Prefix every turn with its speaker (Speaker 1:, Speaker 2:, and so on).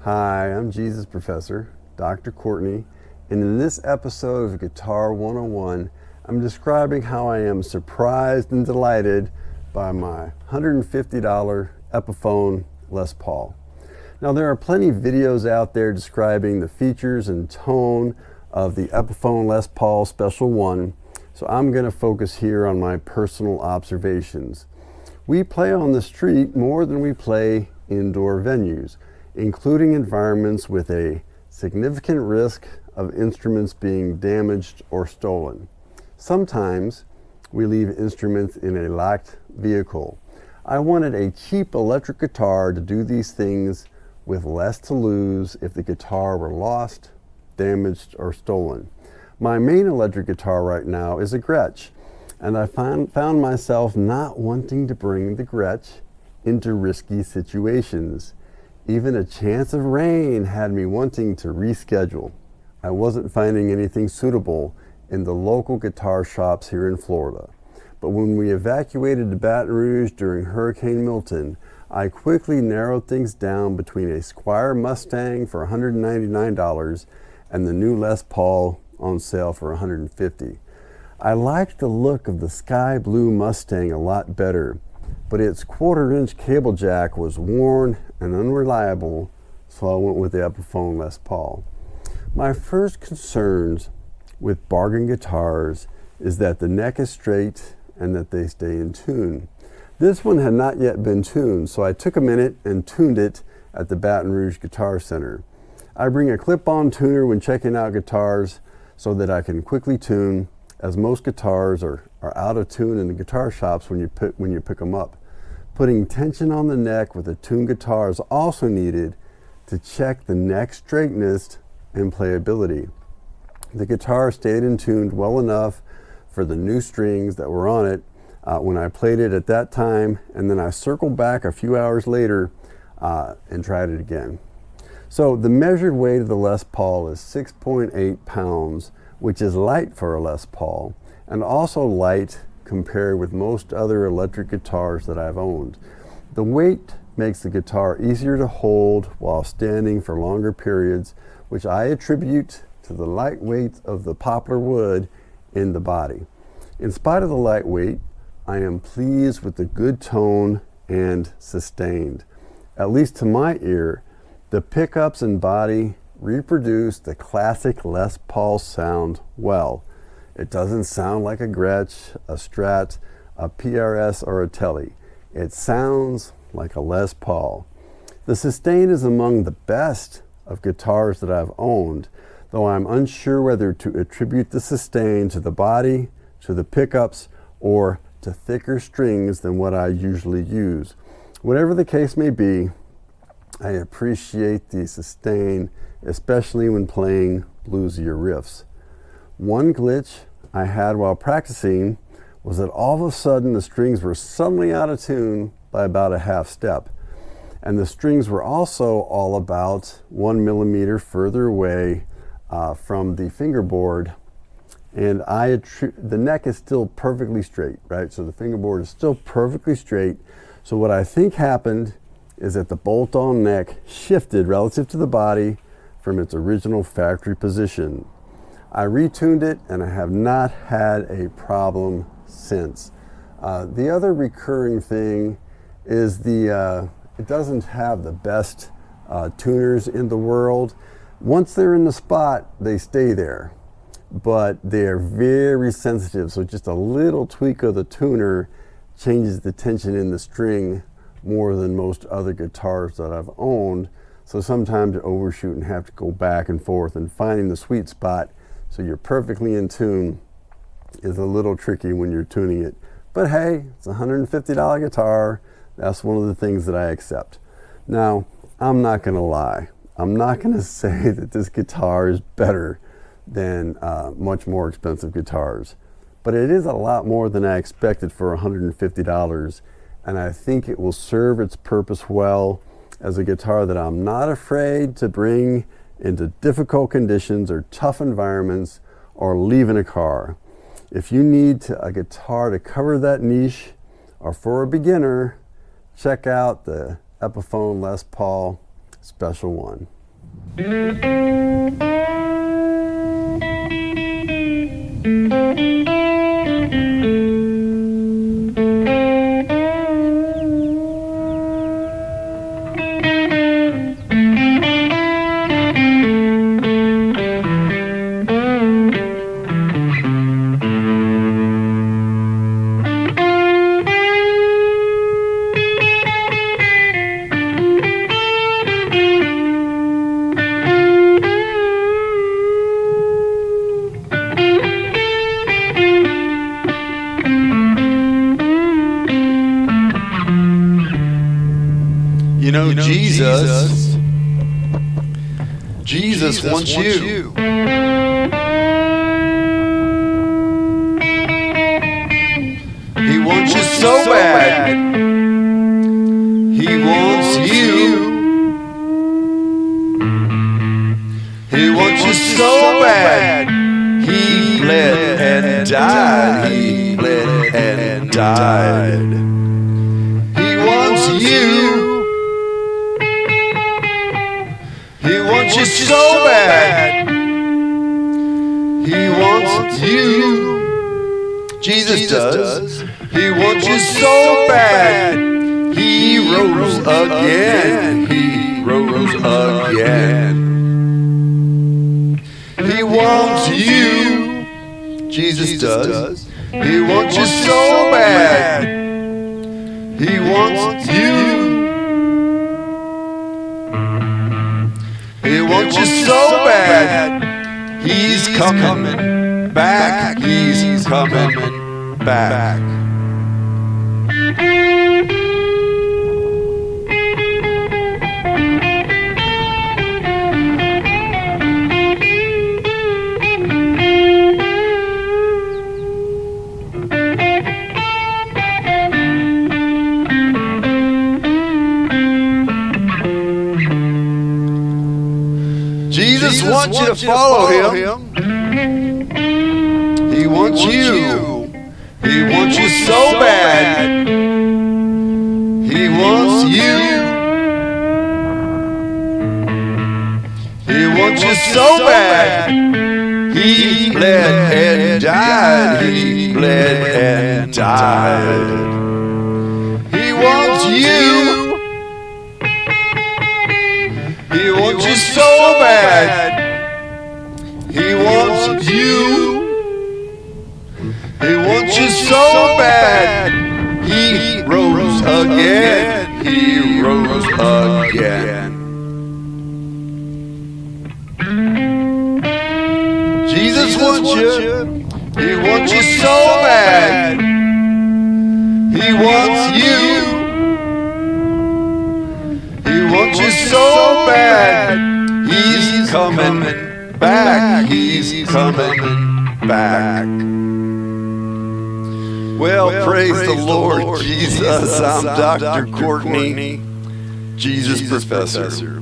Speaker 1: Hi, I'm Jesus Professor, Dr. Courtney, and in this episode of Guitar 101, I'm describing how I am surprised and delighted by my $150 Epiphone Les Paul. Now, there are plenty of videos out there describing the features and tone of the Epiphone Les Paul Special 1, so I'm going to focus here on my personal observations. We play on the street more than we play indoor venues, including environments with a significant risk of instruments being damaged or stolen. Sometimes we leave instruments in a locked vehicle. I wanted a cheap electric guitar to do these things with less to lose if the guitar were lost, damaged, or stolen. My main electric guitar right now is a Gretsch, and I found myself not wanting to bring the Gretsch into risky situations. Even a chance of rain had me wanting to reschedule. I wasn't finding anything suitable in the local guitar shops here in Florida. But when we evacuated to Baton Rouge during Hurricane Milton, I quickly narrowed things down between a Squire Mustang for $199 and the new Les Paul on sale for $150. I liked the look of the sky blue Mustang a lot better, but its quarter-inch cable jack was worn and unreliable, so I went with the Epiphone Les Paul. My first concerns with bargain guitars is that the neck is straight and that they stay in tune. This one had not yet been tuned, so I took a minute and tuned it at the Baton Rouge Guitar Center. I bring a clip-on tuner when checking out guitars so that I can quickly tune, as most guitars are out of tune in the guitar shops when you pick them up. Putting tension on the neck with a tuned guitar is also needed to check the neck straightness and playability. The guitar stayed in tuned well enough for the new strings that were on it when I played it at that time, and then I circled back a few hours later and tried it again. So the measured weight of the Les Paul is 6.8 pounds, which is light for a Les Paul, and also light compared with most other electric guitars that I've owned. The weight makes the guitar easier to hold while standing for longer periods, which I attribute to the light weight of the poplar wood in the body. In spite of the light weight, I am pleased with the good tone and sustained. At least to my ear, the pickups and body reproduce the classic Les Paul sound well. It doesn't sound like a Gretsch, a Strat, a PRS, or a Tele. It sounds like a Les Paul. The sustain is among the best of guitars that I've owned, though I'm unsure whether to attribute the sustain to the body, to the pickups, or to thicker strings than what I usually use. Whatever the case may be, I appreciate the sustain, especially when playing bluesier riffs. One glitch I had while practicing was that all of a sudden the strings were suddenly out of tune by about a half step. And the strings were also all about 1 millimeter further away from the fingerboard. And the neck is still perfectly straight, right? So the fingerboard is still perfectly straight. So what I think happened is that the bolt-on neck shifted relative to the body from its original factory position. I retuned it and I have not had a problem since. The other recurring thing is it doesn't have the best tuners in the world. Once they're in the spot, they stay there, but they're very sensitive. So just a little tweak of the tuner changes the tension in the string more than most other guitars that I've owned. So sometimes you overshoot and have to go back and forth, and finding the sweet spot so you're perfectly in tune is a little tricky when you're tuning it. But hey, it's a $150 guitar. That's one of the things that I accept. Now, I'm not gonna lie. I'm not gonna say that this guitar is better than much more expensive guitars, but it is a lot more than I expected for $150, and I think it will serve its purpose well as a guitar that I'm not afraid to bring into difficult conditions or tough environments or leave in a car. If you need a guitar to cover that niche, or for a beginner, check out the Epiphone Les Paul special one.
Speaker 2: You know, Jesus wants you. He wants you so bad. He wants you. He wants you so bad. He bled and died. He bled and died. He wants you. He wants you so bad. He wants you. Jesus does. He wants you so bad. He rose again. He rose again. He wants you. Jesus does. He wants you so bad. He wants you. He wants you so bad. He's coming back. He's coming back. Jesus wants you to follow him. He wants you. He wants you so bad. He wants you. He wants you so bad. He bled and died. He bled and died. He wants you. He wants you so bad. He wants you. He wants you so bad. He rose again. He rose again. Jesus wants you. He wants you so bad. He wants you. He wants you so bad. He's coming back. He's coming back. Well, praise the Lord Jesus. I'm Dr. Courtney, Jesus Professor.